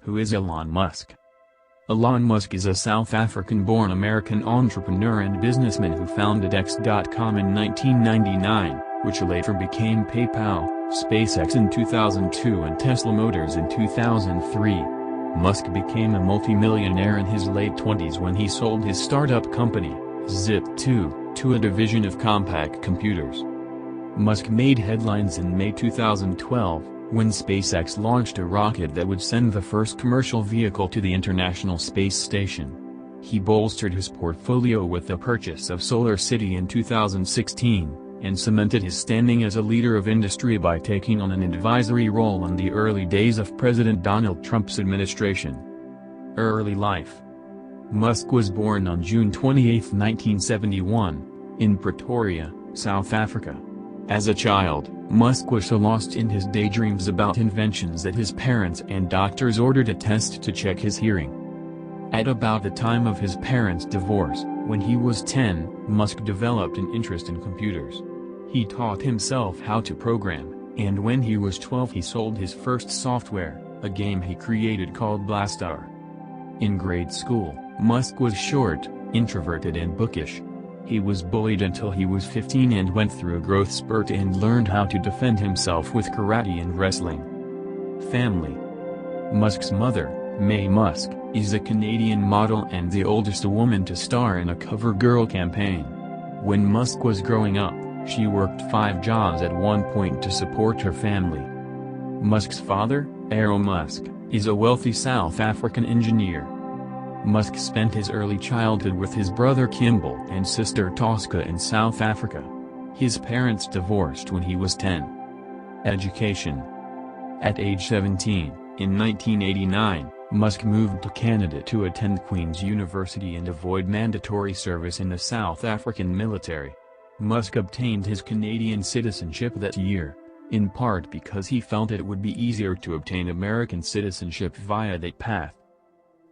Who is Elon Musk? Elon Musk is a South African-born American entrepreneur and businessman who founded X.com in 1999, which later became PayPal, SpaceX in 2002 and Tesla Motors in 2003. Musk became a multimillionaire in his late 20s when he sold his startup company, Zip2, to a division of Compaq Computers. Musk made headlines in May 2012, when SpaceX launched a rocket that would send the first commercial vehicle to the International Space Station. He bolstered his portfolio with the purchase of SolarCity in 2016, and cemented his standing as a leader of industry by taking on an advisory role in the early days of President Donald Trump's administration. Early life. Musk was born on June 28, 1971, in Pretoria, South Africa. As a child, Musk was so lost in his daydreams about inventions that his parents and doctors ordered a test to check his hearing. At about the time of his parents' divorce, when he was 10, Musk developed an interest in computers. He taught himself how to program, and when he was 12 he sold his first software, a game he created called Blastar. In grade school, Musk was short, introverted and bookish. He was bullied until he was 15 and went through a growth spurt and learned how to defend himself with karate and wrestling. Family. Musk's mother, Mae Musk, is a Canadian model and the oldest woman to star in a CoverGirl campaign. When Musk was growing up, she worked 5 jobs at one point to support her family. Musk's father, Elon Musk, is a wealthy South African engineer. Musk spent his early childhood with his brother Kimball and sister Tosca in South Africa. His parents divorced when he was 10. Education. At age 17, in 1989, Musk moved to Canada to attend Queen's University and avoid mandatory service in the South African military. Musk obtained his Canadian citizenship that year, in part because he felt it would be easier to obtain American citizenship via that path.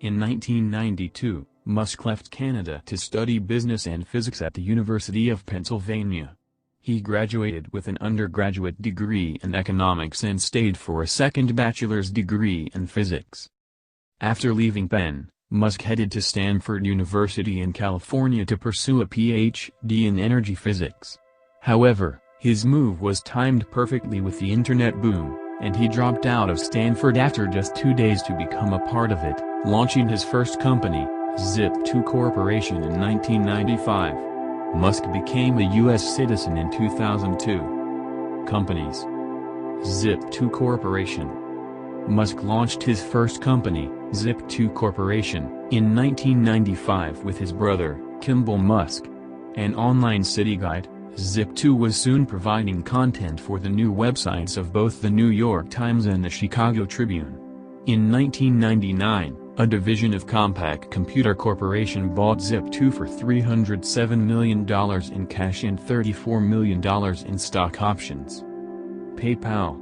In 1992, Musk left Canada to study business and physics at the University of Pennsylvania. He graduated with an undergraduate degree in economics and stayed for a second bachelor's degree in physics. After leaving Penn, Musk headed to Stanford University in California to pursue a Ph.D. in energy physics. However, his move was timed perfectly with the internet boom, and he dropped out of Stanford after just 2 days to become a part of it, launching his first company, Zip2 Corporation in 1995. Musk became a U.S. citizen in 2002. Companies. Zip2 Corporation. Musk launched his first company, Zip2 Corporation, in 1995 with his brother, Kimball Musk. An online city guide, Zip2 was soon providing content for the new websites of both the New York Times and the Chicago Tribune. In 1999, a division of Compaq Computer Corporation bought Zip2 for $307 million in cash and $34 million in stock options. PayPal.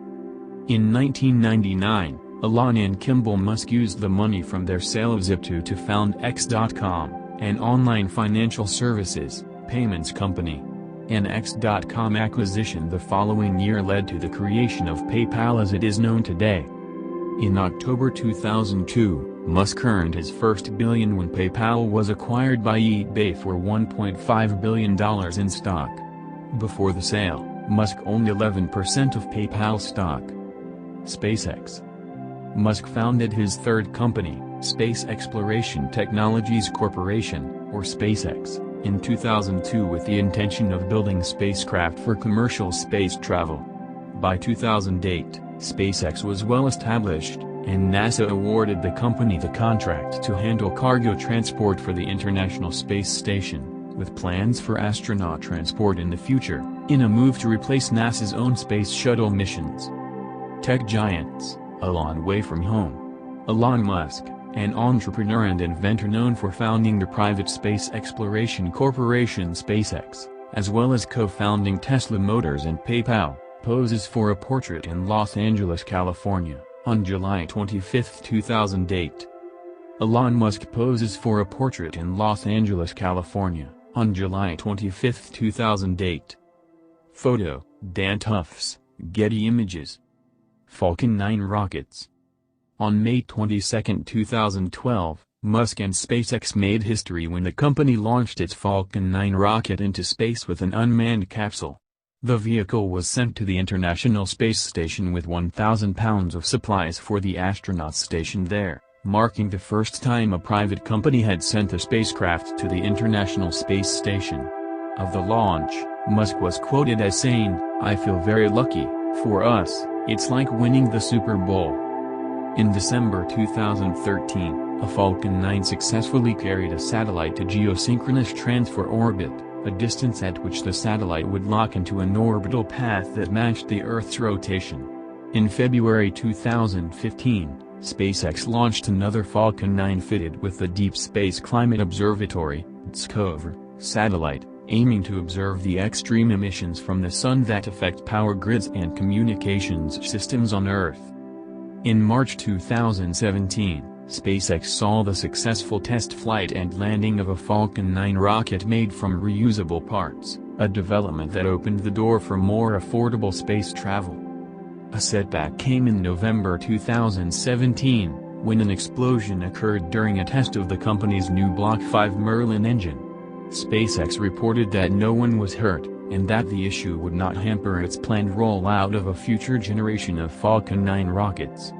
In 1999, Elon and Kimball Musk used the money from their sale of Zip2 to found X.com, an online financial services, payments company. An X.com acquisition the following year led to the creation of PayPal as it is known today. In October 2002, Musk earned his first billion when PayPal was acquired by eBay for $1.5 billion in stock. Before the sale, Musk owned 11% of PayPal stock. SpaceX. Musk founded his third company, Space Exploration Technologies Corporation, or SpaceX, in 2002 with the intention of building spacecraft for commercial space travel. By 2008, SpaceX was well established, and NASA awarded the company the contract to handle cargo transport for the International Space Station, with plans for astronaut transport in the future, in a move to replace NASA's own space shuttle missions. Tech giants, a long way from home. Elon Musk, an entrepreneur and inventor known for founding the private space exploration corporation SpaceX, as well as co-founding Tesla Motors and PayPal, poses for a portrait in Los Angeles, California, on July 25, 2008. Elon Musk poses for a portrait in Los Angeles, California, on July 25, 2008. Photo, Dan Tufts, Getty Images. Falcon 9 rockets. On May 22, 2012, Musk and SpaceX made history when the company launched its Falcon 9 rocket into space with an unmanned capsule. The vehicle was sent to the International Space Station with 1,000 pounds of supplies for the astronauts stationed there, marking the first time a private company had sent a spacecraft to the International Space Station. Of the launch, Musk was quoted as saying, "I feel very lucky. For us, it's like winning the Super Bowl." In December 2013, a Falcon 9 successfully carried a satellite to geosynchronous transfer orbit, a distance at which the satellite would lock into an orbital path that matched the Earth's rotation. In February 2015, SpaceX launched another Falcon 9 fitted with the Deep Space Climate Observatory (DSCOVR) satellite, aiming to observe the extreme emissions from the sun that affect power grids and communications systems on Earth. In March 2017, SpaceX saw the successful test flight and landing of a Falcon 9 rocket made from reusable parts, a development that opened the door for more affordable space travel. A setback came in November 2017, when an explosion occurred during a test of the company's new Block 5 Merlin engine. SpaceX reported that no one was hurt, and that the issue would not hamper its planned rollout of a future generation of Falcon 9 rockets.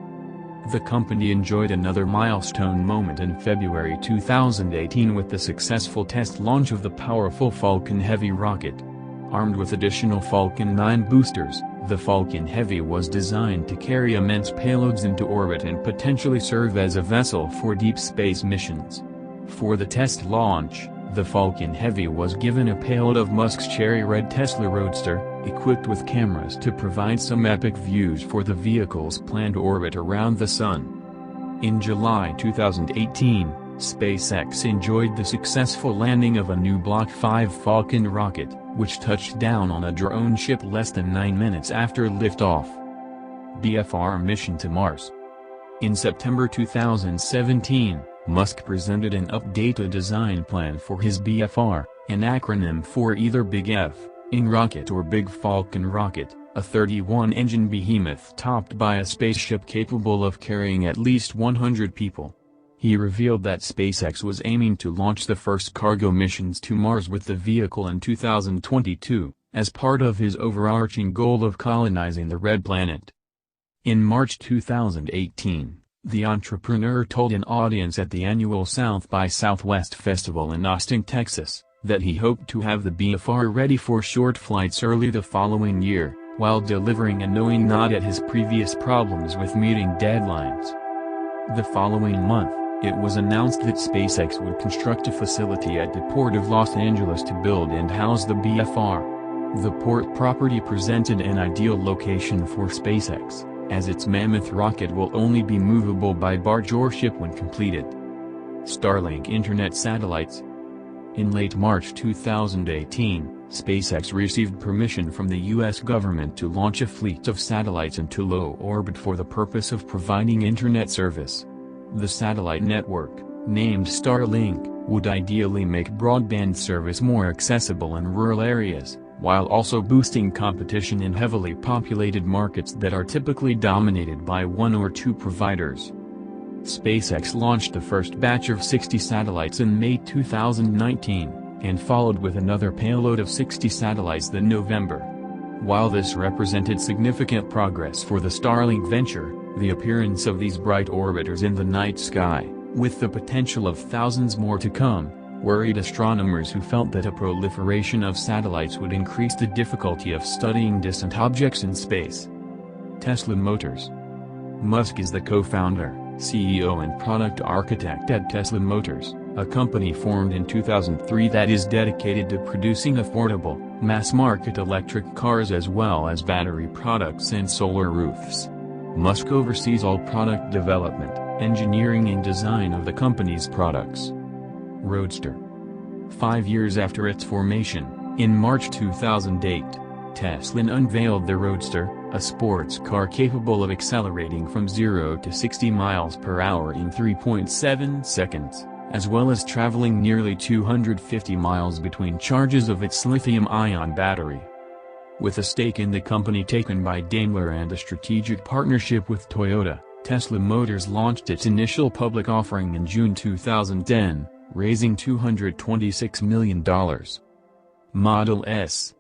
The company enjoyed another milestone moment in February 2018 with the successful test launch of the powerful Falcon Heavy rocket. Armed with additional Falcon 9 boosters, the Falcon Heavy was designed to carry immense payloads into orbit and potentially serve as a vessel for deep space missions. For the test launch, the Falcon Heavy was given a payload of Musk's cherry red Tesla Roadster, equipped with cameras to provide some epic views for the vehicle's planned orbit around the Sun. In July 2018, SpaceX enjoyed the successful landing of a new Block 5 Falcon rocket, which touched down on a drone ship less than 9 minutes after liftoff. BFR mission to Mars. In September 2017, Musk presented an updated design plan for his BFR, an acronym for either Big F, in rocket, or Big Falcon rocket, a 31-engine behemoth topped by a spaceship capable of carrying at least 100 people. He revealed that SpaceX was aiming to launch the first cargo missions to Mars with the vehicle in 2022, as part of his overarching goal of colonizing the Red Planet. In March 2018, the entrepreneur told an audience at the annual South by Southwest Festival in Austin, Texas, that he hoped to have the BFR ready for short flights early the following year, while delivering a knowing nod at his previous problems with meeting deadlines. The following month, it was announced that SpaceX would construct a facility at the Port of Los Angeles to build and house the BFR. The port property presented an ideal location for SpaceX, as its mammoth rocket will only be movable by barge or ship when completed. Starlink Internet satellites. In late March 2018, SpaceX received permission from the U.S. government to launch a fleet of satellites into low orbit for the purpose of providing internet service. The satellite network, named Starlink, would ideally make broadband service more accessible in rural areas, while also boosting competition in heavily populated markets that are typically dominated by one or two providers. SpaceX launched the first batch of 60 satellites in May 2019, and followed with another payload of 60 satellites in November. While this represented significant progress for the Starlink venture, the appearance of these bright orbiters in the night sky, with the potential of thousands more to come, worried astronomers who felt that a proliferation of satellites would increase the difficulty of studying distant objects in space. Tesla Motors. Musk is the co-founder, CEO and product architect at Tesla Motors, a company formed in 2003 that is dedicated to producing affordable, mass-market electric cars as well as battery products and solar roofs. Musk oversees all product development, engineering and design of the company's products. Roadster. 5 years after its formation, in March 2008, Tesla unveiled the Roadster, a sports car capable of accelerating from 0 to 60 miles per hour in 3.7 seconds, as well as traveling nearly 250 miles between charges of its lithium-ion battery. With a stake in the company taken by Daimler and a strategic partnership with Toyota, Tesla Motors launched its initial public offering in June 2010, raising $226 million. Model S.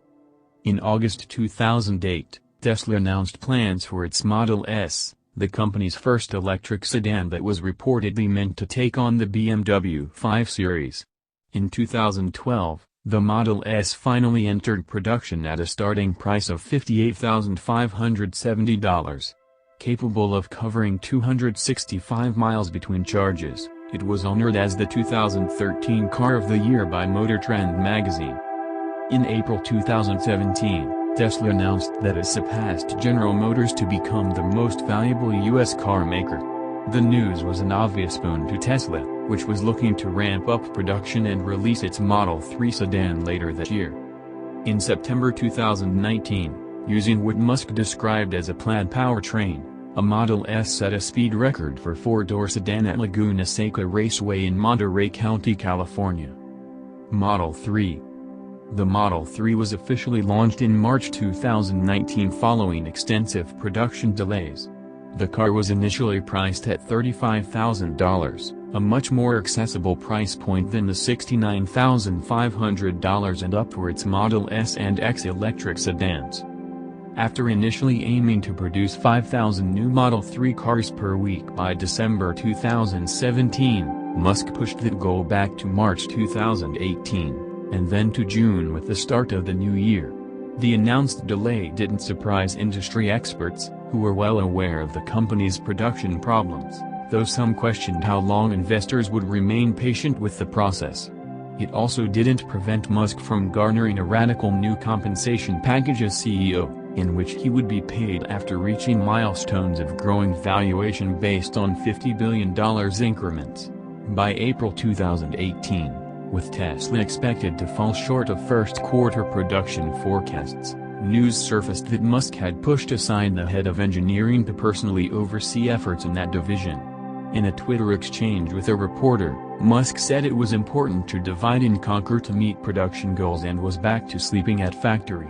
In August 2008, Tesla announced plans for its Model S, the company's first electric sedan that was reportedly meant to take on the BMW 5 Series. In 2012, the Model S finally entered production at a starting price of $58,570. Capable of covering 265 miles between charges, it was honored as the 2013 Car of the Year by Motor Trend magazine. In April 2017, Tesla announced that it surpassed General Motors to become the most valuable U.S. car maker. The news was an obvious boon to Tesla, which was looking to ramp up production and release its Model 3 sedan later that year. In September 2019, using what Musk described as a plaid powertrain, a Model S set a speed record for four-door sedan at Laguna Seca Raceway in Monterey County, California. Model 3. The Model 3 was officially launched in March 2019 following extensive production delays. The car was initially priced at $35,000, a much more accessible price point than the $69,500 and up for its Model S and X electric sedans. After initially aiming to produce 5,000 new Model 3 cars per week by December 2017, Musk pushed that goal back to March 2018. And then to June with the start of the new year. The announced delay didn't surprise industry experts, who were well aware of the company's production problems, though some questioned how long investors would remain patient with the process. It also didn't prevent Musk from garnering a radical new compensation package as CEO, in which he would be paid after reaching milestones of growing valuation based on $50 billion increments. By April 2018, with Tesla expected to fall short of first-quarter production forecasts, news surfaced that Musk had pushed aside the head of engineering to personally oversee efforts in that division. In a Twitter exchange with a reporter, Musk said it was important to divide and conquer to meet production goals and was back to sleeping at factory.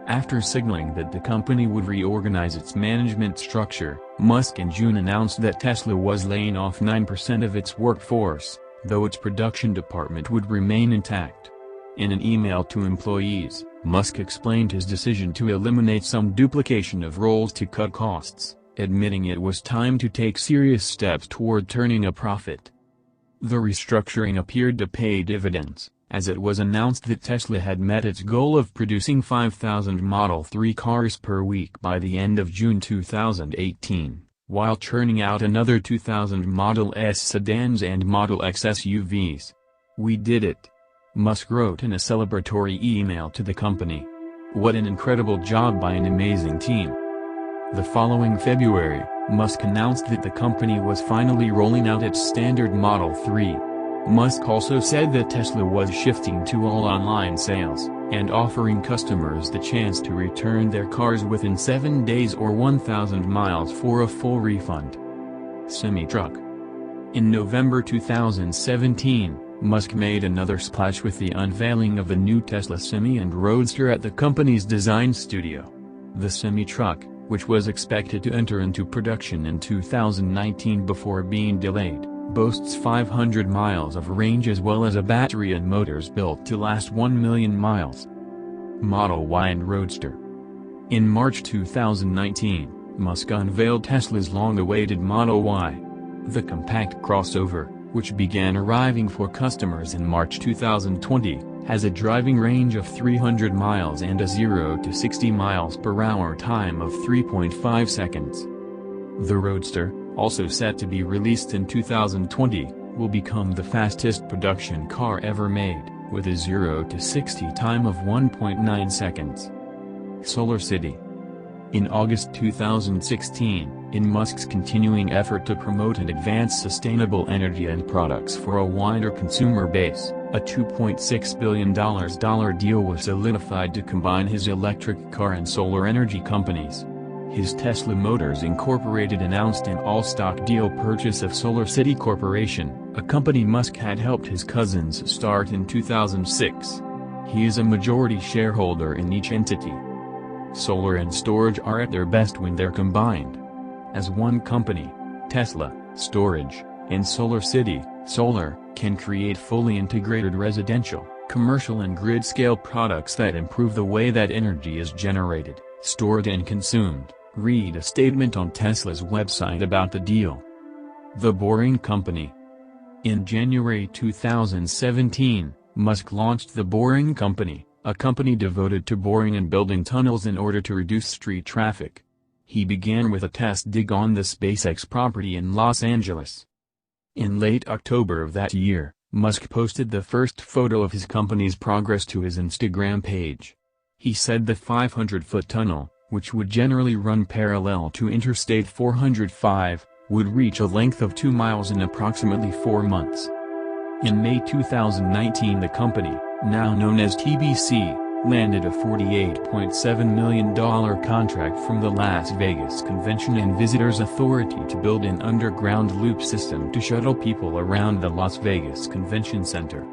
After signaling that the company would reorganize its management structure, Musk in June announced that Tesla was laying off 9% of its workforce, though its production department would remain intact. In an email to employees, Musk explained his decision to eliminate some duplication of roles to cut costs, admitting it was time to take serious steps toward turning a profit. The restructuring appeared to pay dividends, as it was announced that Tesla had met its goal of producing 5,000 Model 3 cars per week by the end of June 2018. While churning out another 2,000 Model S sedans and Model X SUVs. "We did it," Musk wrote in a celebratory email to the company. "What an incredible job by an amazing team." The following February, Musk announced that the company was finally rolling out its standard Model 3. Musk also said that Tesla was shifting to all online sales, and offering customers the chance to return their cars within 7 days or 1,000 miles for a full refund. Semi-truck. In November 2017, Musk made another splash with the unveiling of a new Tesla Semi and Roadster at the company's design studio. The semi-truck, which was expected to enter into production in 2019 before being delayed, boasts 500 miles of range as well as a battery and motors built to last 1 million miles. Model Y and Roadster. In March 2019, Musk unveiled Tesla's long-awaited Model Y. The compact crossover, which began arriving for customers in March 2020, has a driving range of 300 miles and a 0 to 60 miles per hour time of 3.5 seconds. The Roadster, also set to be released in 2020, will become the fastest production car ever made, with a 0 to 60 time of 1.9 seconds. Solar City. In August 2016, in Musk's continuing effort to promote and advance sustainable energy and products for a wider consumer base, a $2.6 billion deal was solidified to combine his electric car and solar energy companies. His Tesla Motors Incorporated announced an all-stock deal purchase of Solar City Corporation, a company Musk had helped his cousins start in 2006. He is a majority shareholder in each entity. Solar and storage are at their best when they're combined. As one company, Tesla, Storage, and SolarCity, Solar, can create fully integrated residential, commercial and grid-scale products that improve the way that energy is generated, stored and consumed. Read a statement on Tesla's website about the deal. The Boring Company. In January 2017, Musk launched the Boring Company, a company devoted to boring and building tunnels in order to reduce street traffic. He began with a test dig on the SpaceX property in Los Angeles. In late October of that year, Musk posted the first photo of his company's progress to his Instagram page. He said the 500-foot tunnel, which would generally run parallel to Interstate 405, would reach a length of 2 miles in approximately 4 months. In May 2019, the company, now known as TBC, landed a $48.7 million contract from the Las Vegas Convention and Visitors Authority to build an underground loop system to shuttle people around the Las Vegas Convention Center.